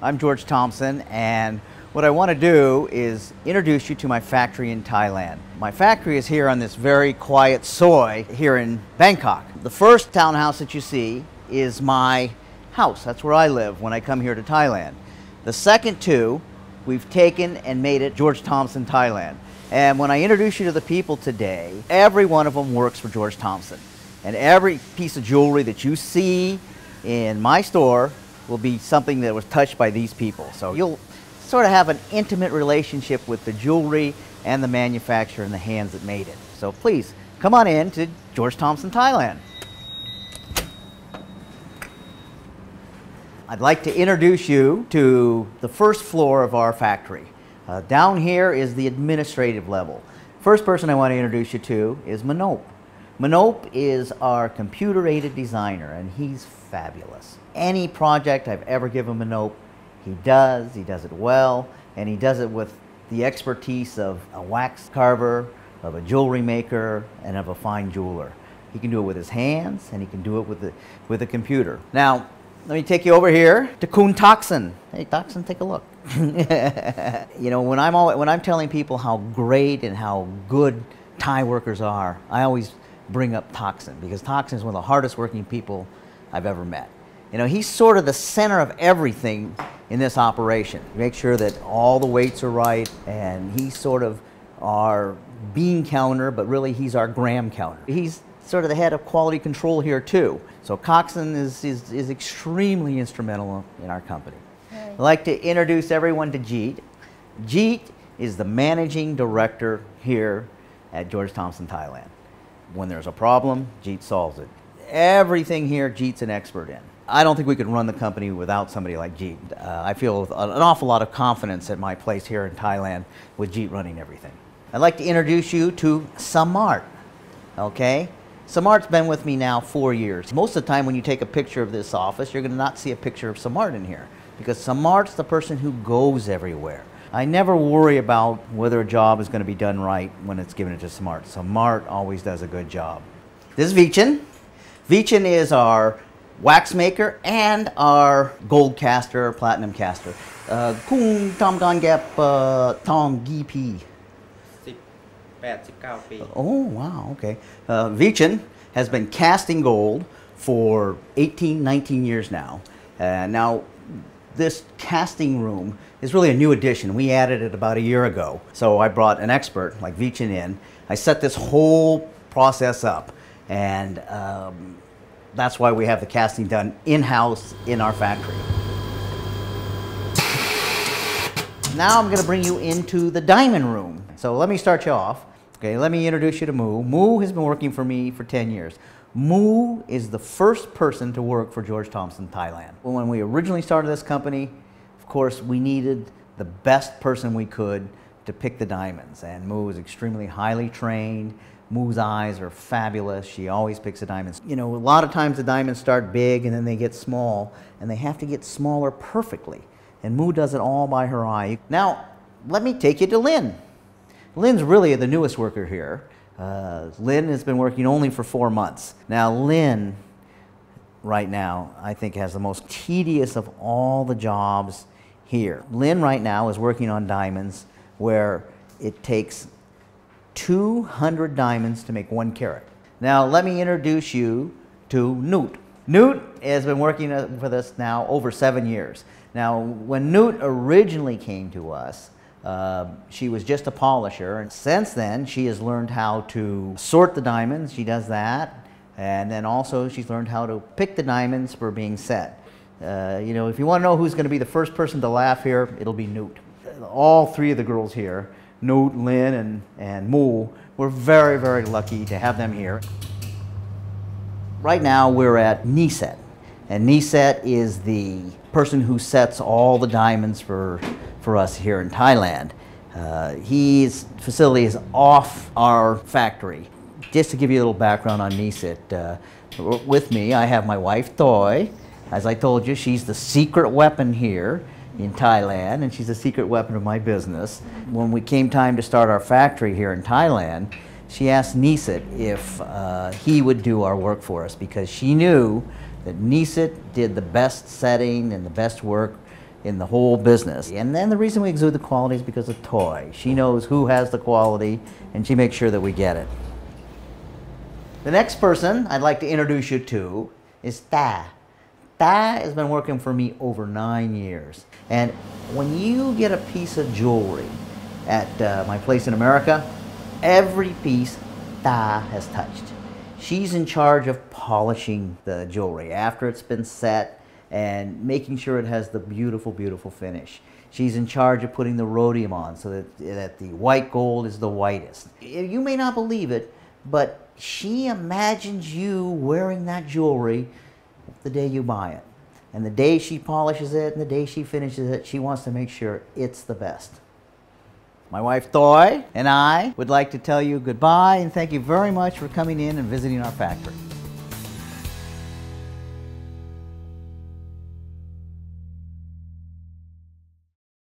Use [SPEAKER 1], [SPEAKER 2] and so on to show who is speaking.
[SPEAKER 1] I'm George Thompson, and what I want to do is introduce you to my factory in Thailand. My factory is here on this very quiet soi here in Bangkok. The first townhouse that you see is my house. That's where I live when I come here to Thailand. The second two, we've taken and made it George Thompson Thailand. And when I introduce you to the people today, every one of them works for George Thompson. And every piece of jewelry that you see in my store will be something that was touched by these people. So you'll sort of have an intimate relationship with the jewelry and the manufacturer and the hands that made it. So please, come on in to George Thompson Thailand. I'd like to introduce you to the first floor of our factory. Down here is the administrative level. First person I want to introduce you to is Manop. Manop is our computer-aided designer, and he's fabulous. Any project I've ever given Manop, he does it well, and he does it with the expertise of a wax carver, of a jewelry maker, and of a fine jeweler. He can do it with his hands, and he can do it with a computer. Now, let me take you over here to Kun Thompson. Hey, Thompson, take a look. You know, when I'm telling people how great and how good Thai workers are, I always bring up Thompson, because Thompson is one of the hardest working people I've ever met. You know, he's sort of the center of everything in this operation. Make sure that all the weights are right, and he's sort of our bean counter, but really he's our gram counter. He's sort of the head of quality control here too. So Coxon is extremely instrumental in our company. Right. I'd like to introduce everyone to Jeet. Jeet is the managing director here at George Thompson Thailand. When there's a problem, Jeet solves it. Everything here, Jeet's an expert in. I don't think we could run the company without somebody like Jeet. I feel an awful lot of confidence at my place here in Thailand with Jeet running everything. I'd like to introduce you to Samart, okay? Samart's been with me now 4 years. Most of the time when you take a picture of this office, you're going to not see a picture of Samart in here, because Samart's the person who goes everywhere. I never worry about whether a job is going to be done right when it's given it to Samart. Samart always does a good job. This is Vichin. Vichin is our wax maker and our gold caster, platinum caster. Kung Tom Gan Gap Tong Gi. Oh, wow, okay. Vichin has been casting gold for 18, 19 years now. Now, this casting room is really a new addition. We added it about a year ago. So I brought an expert like Vichin in. I set this whole process up, and that's why we have the casting done in-house in our factory. Now I'm going to bring you into the diamond room. So let me start you off. Okay, let me introduce you to Moo. Moo has been working for me for 10 years. Moo is the first person to work for George Thompson Thailand. When we originally started this company, of course, we needed the best person we could to pick the diamonds. And Moo is extremely highly trained. Moo's eyes are fabulous. She always picks the diamonds. You know, a lot of times the diamonds start big and then they get small, and they have to get smaller perfectly. And Moo does it all by her eye. Now, let me take you to Lynn. Lynn's really the newest worker here. Lynn has been working only for 4 months. Now, Lynn, right now, I think has the most tedious of all the jobs here. Lynn right now is working on diamonds where it takes 200 diamonds to make 1 carat. Now, let me introduce you to Noot. Noot has been working for us now over 7 years. Now, when Noot originally came to us, she was just a polisher, and since then she has learned how to sort the diamonds. She does that, and then also she's learned how to pick the diamonds for being set. You know, if you want to know who's going to be the first person to laugh here, it'll be Noot. All 3 of the girls here, Noot, Lynn, and Moo, we're very, very lucky to have them here. Right now we're at Niset, and Niset is the person who sets all the diamonds for us here in Thailand. His facility is off our factory. Just to give you a little background on Niset, with me I have my wife Toy. As I told you, she's the secret weapon here in Thailand, and she's a secret weapon of my business. When we came time to start our factory here in Thailand, she asked Niset if he would do our work for us, because she knew that Niset did the best setting and the best work in the whole business. And then the reason we exude the quality is because of Toy. She knows who has the quality, and she makes sure that we get it. The next person I'd like to introduce you to is Ta. Ta has been working for me over 9 years. And when you get a piece of jewelry at my place in America, every piece Ta has touched. She's in charge of polishing the jewelry after it's been set and making sure it has the beautiful, beautiful finish. She's in charge of putting the rhodium on so that the white gold is the whitest. You may not believe it, but she imagines you wearing that jewelry the day you buy it. And the day she polishes it and the day she finishes it, she wants to make sure it's the best. My wife Thoy and I would like to tell you goodbye and thank you very much for coming in and visiting our factory.